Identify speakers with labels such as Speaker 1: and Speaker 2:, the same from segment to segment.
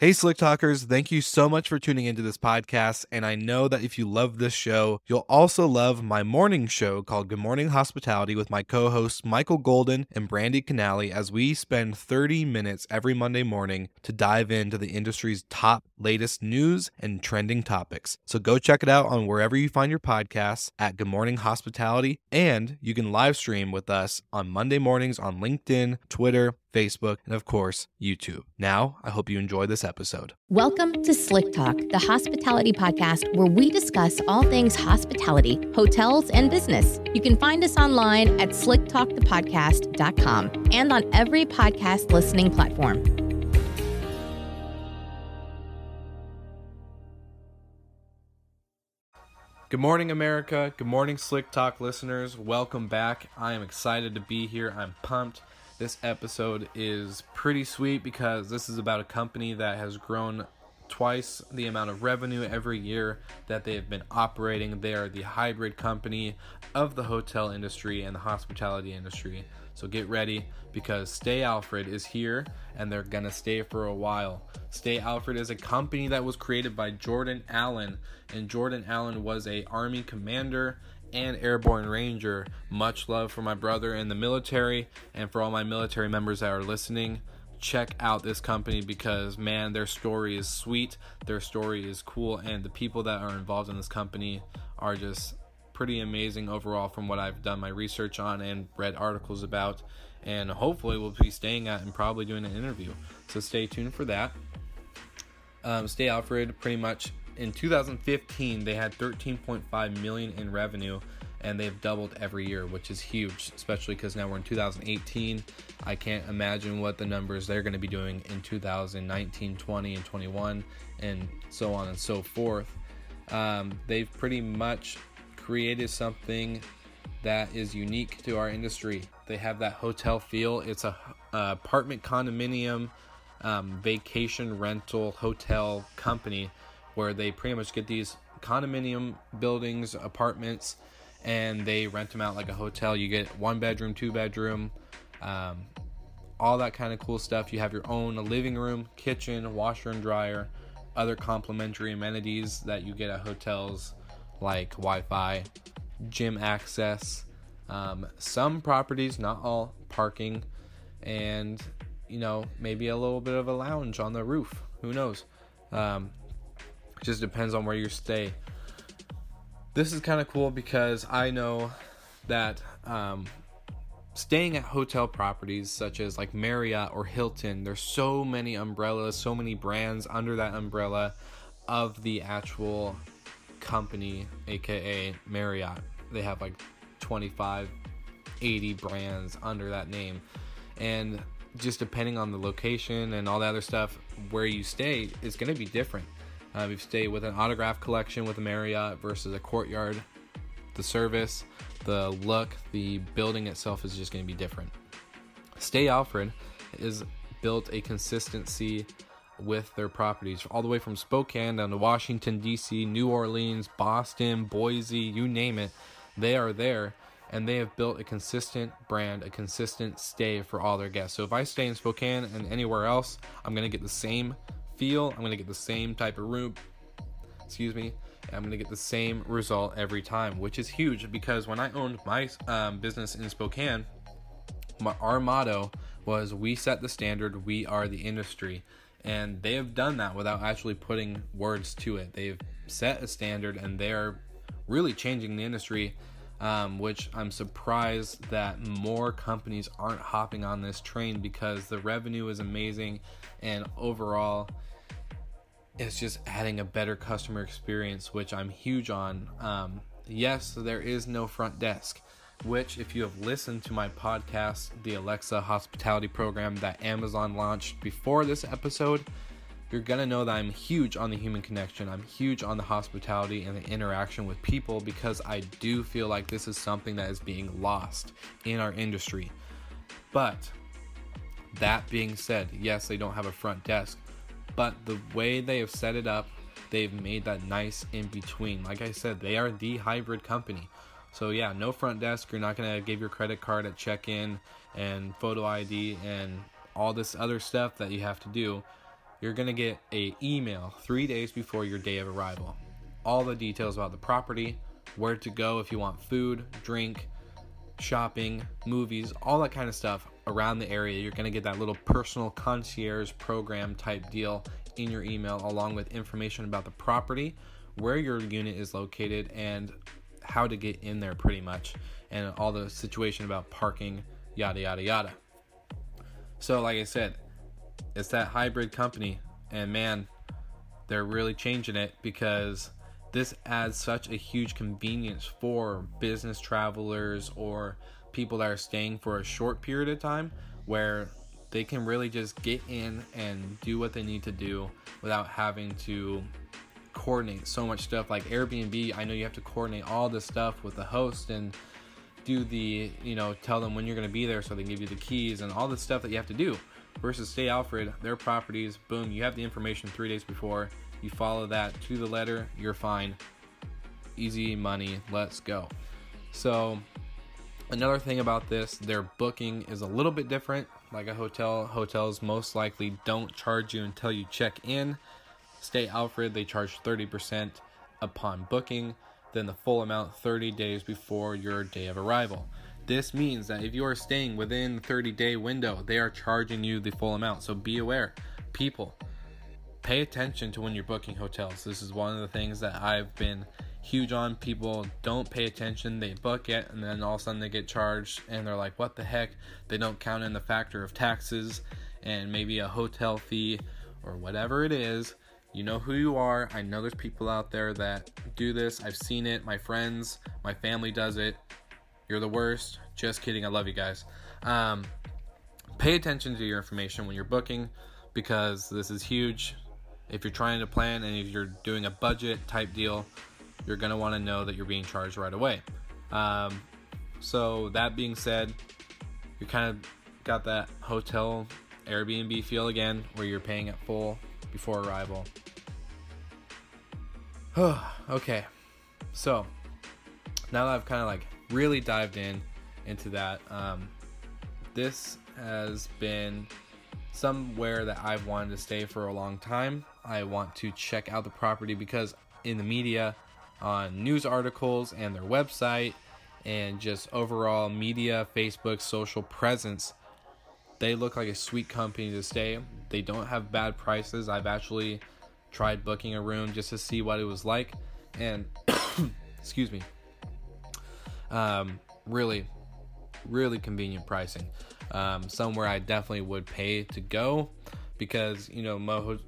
Speaker 1: Hey, Slick Talkers, thank you so much for tuning into this podcast. And I know that if you love this show, you'll also love my morning show called Good Morning Hospitality with my co hosts Michael Golden and Brandy Canali, as we spend 30 minutes every Monday morning to dive into the industry's top latest news and trending topics. So go check it out on wherever you find your podcasts at Good Morning Hospitality. And you can live stream with us on Monday mornings on LinkedIn, Twitter, Facebook, and of course, YouTube. Now, I hope you enjoy this episode.
Speaker 2: Welcome to Slick Talk, the hospitality podcast where we discuss all things hospitality, hotels, and business. You can find us online at slicktalkthepodcast.com and on every podcast listening platform.
Speaker 1: Good morning, America. Good morning, Slick Talk listeners. Welcome back. I am excited to be here. I'm pumped. This episode is pretty sweet because this is about a company that has grown twice the amount of revenue every year that they have been operating. They are the hybrid company of the hotel industry and the hospitality industry. So get ready because Stay Alfred is here and they're going to stay for a while. Stay Alfred is a company that was created by Jordan Allen, and Jordan Allen was an Army commander and airborne ranger. Much love for my brother in the military, and for all my military members that are listening, check out this company because, man, their story is sweet, their story is cool, and the people that are involved in this company are just pretty amazing overall from what I've done my research on and read articles about, and hopefully we'll be staying at and probably doing an interview. So stay tuned for that. Stay Alfred, pretty much in 2015, they had 13.5 million in revenue, and they've doubled every year, which is huge, especially because now we're in 2018. I can't imagine what the numbers they're going to be doing in 2019, 20, and 21, and so on and so forth. They've pretty much created something that is unique to our industry. They have that hotel feel. It's a apartment condominium, vacation rental hotel company where they pretty much get these condominium buildings, apartments, and they rent them out like a hotel. You get 1 bedroom, 2 bedroom, all that kind of cool stuff. You have your own living room, kitchen, washer and dryer, other complimentary amenities that you get at hotels like Wi-Fi, gym access, some properties, not all, parking, and maybe a little bit of a lounge on the roof. Who knows? Just depends on where you stay. This is kind of cool because I know that staying at hotel properties such as like Marriott or Hilton, there's so many umbrellas, so many brands under that umbrella of the actual company, aka Marriott. They have like 25, 80 brands under that name, and just depending on the location and all the other stuff, where you stay is going to be different. If you stay with an autograph collection with a Marriott versus a Courtyard, the service, the look, the building itself is just going to be different. Stay Alfred is built a consistency with their properties all the way from Spokane down to Washington, D.C., New Orleans, Boston, Boise, you name it. They are there, and they have built a consistent brand, a consistent stay for all their guests. So if I stay in Spokane and anywhere else, I'm going to get the same feel, I'm going to get the same type of room, and I'm going to get the same result every time, which is huge because when I owned my business in Spokane, our motto was, we set the standard, we are the industry. And they have done that without actually putting words to it. They've set a standard and they're really changing the industry, which I'm surprised that more companies aren't hopping on this train because the revenue is amazing and overall it's just adding a better customer experience, which I'm huge on. Yes, there is no front desk, which if you have listened to my podcast, the Alexa Hospitality Program that Amazon launched before this episode, you're going to know that I'm huge on the human connection. I'm huge on the hospitality and the interaction with people because I do feel like this is something that is being lost in our industry. But that being said, yes, they don't have a front desk, but the way they have set it up, they've made that nice in between. Like I said, they are the hybrid company. So yeah, no front desk. You're not going to give your credit card at check-in and photo ID and all this other stuff that you have to do. you're going to get an email 3 days before your day of arrival. All the details about the property, where to go if you want food, drink, shopping, movies, all that kind of stuff around the area. You're going to get that little personal concierge program type deal in your email, along with information about the property, where your unit is located, and how to get in there pretty much, and all the situation about parking, yada yada yada. So like I said, it's that hybrid company, and man, they're really changing it, because this adds such a huge convenience for business travelers or people that are staying for a short period of time, where they can really just get in and do what they need to do without having to coordinate so much stuff. Like Airbnb, I know you have to coordinate all this stuff with the host and do the, tell them when you're going to be there so they give you the keys and all the stuff that you have to do. Versus Stay Alfred, their properties, boom, you have the information 3 days before. You follow that to the letter, you're fine. Easy money, let's go. So another thing about this, their booking is a little bit different. Like a hotel, hotels most likely don't charge you until you check in. Stay Alfred, they charge 30% upon booking, then the full amount 30 days before your day of arrival. This means that if you are staying within the 30-day window, they are charging you the full amount. So be aware, people, pay attention to when you're booking hotels. This is one of the things that I've been huge on. People don't pay attention, they book it, and then all of a sudden they get charged, and they're like, what the heck? They don't count in the factor of taxes and maybe a hotel fee or whatever it is. You know who you are. I know there's people out there that do this. I've seen it. My friends, my family does it. You're the worst. Just kidding. I love you guys. Pay attention to your information when you're booking, because this is huge. If you're trying to plan and if you're doing a budget type deal, you're going to want to know that you're being charged right away. So that being said, you kind of got that hotel Airbnb feel again, where you're paying at full before arrival. Okay, so now that I've kind of like really dived into that, this has been somewhere that I've wanted to stay for a long time. I want to check out the property because in the media, on news articles and their website and just overall media, Facebook, social presence, they look like a sweet company to stay. They don't have bad prices. I've actually tried booking a room just to see what it was like, and excuse me, really convenient pricing. Somewhere I definitely would pay to go, because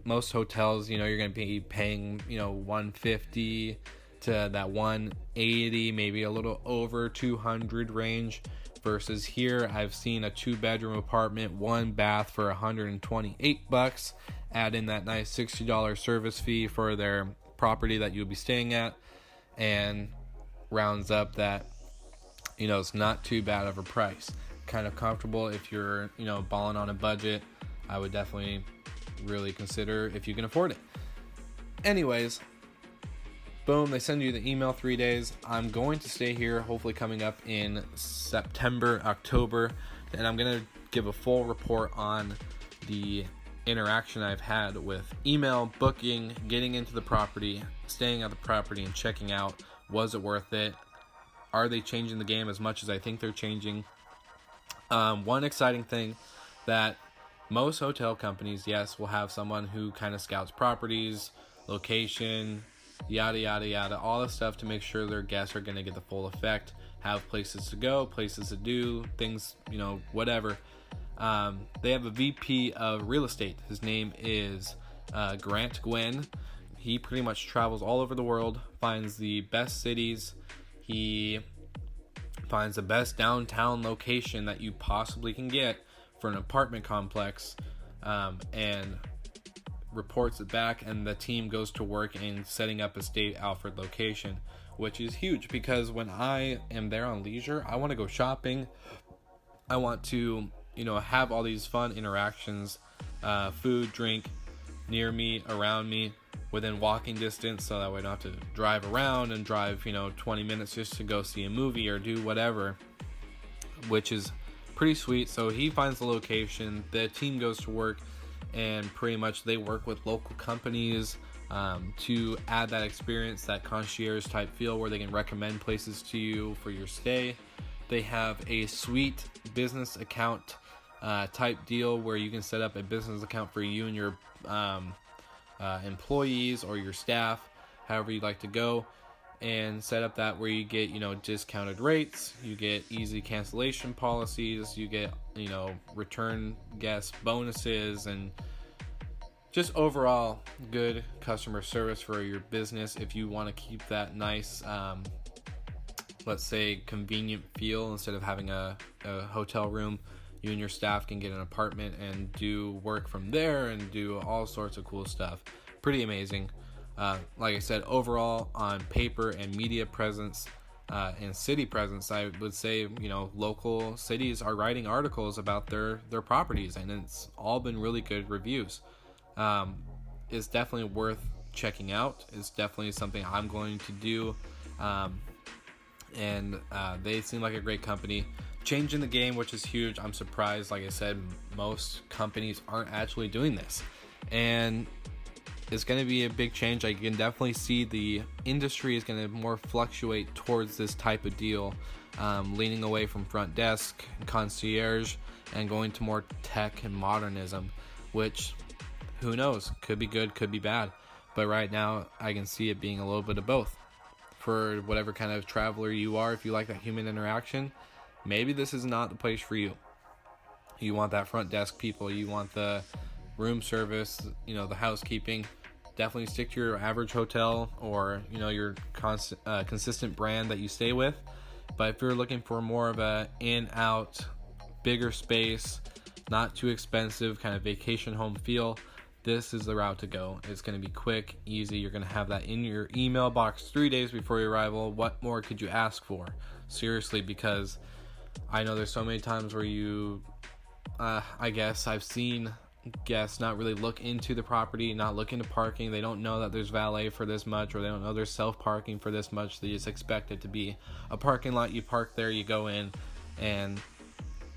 Speaker 1: most hotels, you're going to be paying $150 to that $180, maybe a little over $200 range. Versus here, I've seen a 2-bedroom apartment, 1 bath for $128. Add in that nice $60 service fee for their property that you'll be staying at, and rounds up that it's not too bad of a price. Kind of comfortable if you're balling on a budget. I would definitely really consider if you can afford it. Anyways, boom, they send you the email 3 days. I'm going to stay here, hopefully coming up in September, October, and I'm going to give a full report on the interaction I've had with email, booking, getting into the property, staying at the property, and checking out. Was it worth it? Are they changing the game as much as I think they're changing? One exciting thing that most hotel companies, yes, will have someone who kind of scouts properties, location, yada yada yada, all the stuff to make sure their guests are going to get the full effect, have places to go, places to do, things, whatever. They have a VP of real estate. His name is Grant Gwynn. He pretty much travels all over the world, finds the best cities. He finds the best downtown location that you possibly can get for an apartment complex, and reports it back, and the team goes to work in setting up a Stay Alfred location, which is huge, because when I am there on leisure, I want to go shopping. I want to, have all these fun interactions, food, drink, near me, around me, within walking distance, so that way I don't have to drive around and drive, 20 minutes just to go see a movie or do whatever, which is pretty sweet. So he finds the location, the team goes to work, and pretty much they work with local companies to add that experience, that concierge type feel where they can recommend places to you for your stay. They have a sweet business account type deal where you can set up a business account for you and your employees or your staff, however you'd like to go, and set up that where you get, discounted rates, you get easy cancellation policies, you get, return guest bonuses, and just overall good customer service for your business. If you want to keep that nice, let's say, convenient feel, instead of having a hotel room, you and your staff can get an apartment and do work from there and do all sorts of cool stuff. Pretty amazing. Like I said, overall on paper and media presence and city presence, I would say, local cities are writing articles about their properties, and it's all been really good reviews. It's definitely worth checking out. It's definitely something I'm going to do. And they seem like a great company. Changing the game, which is huge. I'm surprised. Like I said, most companies aren't actually doing this. And it's going to be a big change. I can definitely see the industry is going to more fluctuate towards this type of deal, leaning away from front desk and concierge and going to more tech and modernism, which, who knows, could be good, could be bad. But right now, I can see it being a little bit of both. For whatever kind of traveler you are, if you like that human interaction, maybe this is not the place for you. You want that front desk people, you want the room service, the housekeeping. Definitely stick to your average hotel or, your consistent brand that you stay with. But if you're looking for more of a in-out, bigger space, not too expensive, kind of vacation home feel, this is the route to go. It's going to be quick, easy. You're going to have that in your email box 3 days before your arrival. What more could you ask for? Seriously, because I know there's so many times where I guess I've seen guests not really look into the property, not look into parking. They don't know that there's valet for this much, or they don't know there's self-parking for this much. They just expect it to be a parking lot. You park there, you go in, and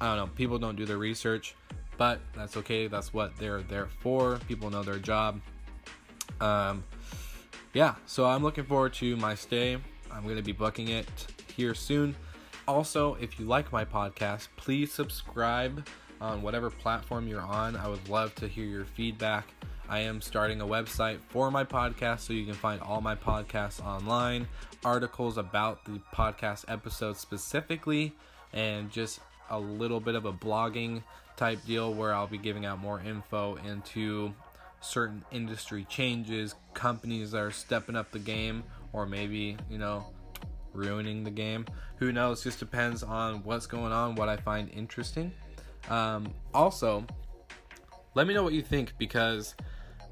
Speaker 1: I don't know, people don't do their research. But that's okay. That's what they're there for. People know their job. So I'm looking forward to my stay. I'm going to be booking it here soon. Also, if you like my podcast, please subscribe on whatever platform you're on. I would love to hear your feedback. I am starting a website for my podcast, so you can find all my podcasts online, articles about the podcast episodes specifically, and just a little bit of a blogging type deal where I'll be giving out more info into certain industry changes, companies that are stepping up the game, or maybe, ruining the game. Who knows? Just depends on what's going on, what I find interesting. Also, let me know what you think, because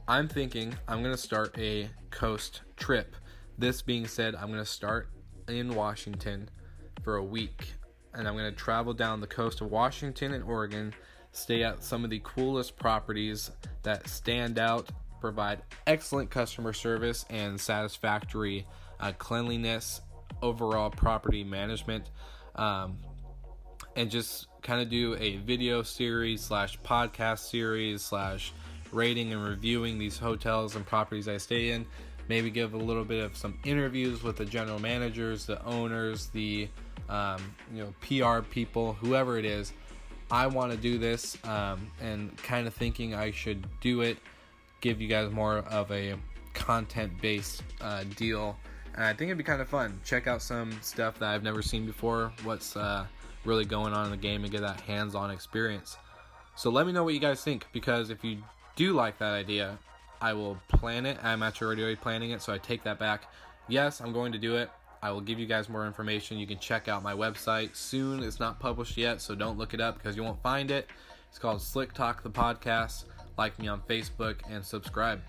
Speaker 1: I'm thinking I'm going to start a coast trip. This being said, I'm going to start in Washington for a week, and I'm going to travel down the coast of Washington and Oregon, stay at some of the coolest properties that stand out, provide excellent customer service and satisfactory cleanliness, overall property management, and just kind of do a video series / podcast series / rating and reviewing these hotels and properties I stay in. Maybe give a little bit of some interviews with the general managers, the owners, the PR people, whoever it is. I want to do this, and kind of thinking I should do it, give you guys more of a content-based deal, and I think it'd be kind of fun. Check out some stuff that I've never seen before, what's really going on in the game, and get that hands-on experience. So let me know what you guys think, because if you do like that idea, I will plan it. I'm actually already planning it, so I take that back. Yes, I'm going to do it. I will give you guys more information. You can check out my website soon. It's not published yet, so don't look it up because you won't find it. It's called Slick Talk the Podcast. Like me on Facebook and subscribe.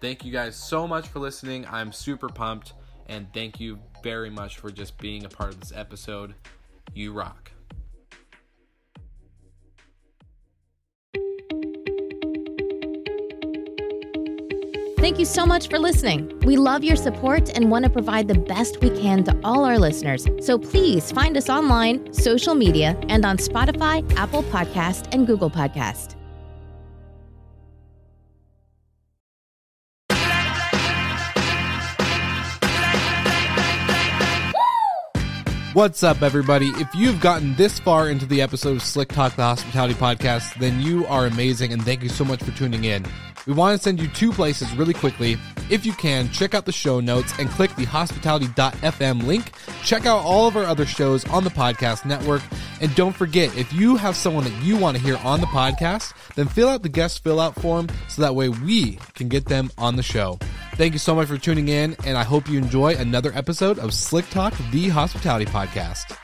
Speaker 1: Thank you guys so much for listening. I'm super pumped, and thank you very much for just being a part of this episode. You rock.
Speaker 2: Thank you so much for listening. We love your support and want to provide the best we can to all our listeners. So please find us online, social media, and on Spotify, Apple Podcast, and Google Podcast.
Speaker 1: What's up, everybody? If you've gotten this far into the episode of Slick Talk, the Hospitality Podcast, then you are amazing, and thank you so much for tuning in. We want to send you two places really quickly. If you can, check out the show notes and click the hospitality.fm link. Check out all of our other shows on the podcast network. And don't forget, if you have someone that you want to hear on the podcast, then fill out the guest fill out form so that way we can get them on the show. Thank you so much for tuning in, and I hope you enjoy another episode of Slick Talk, the Hospitality Podcast.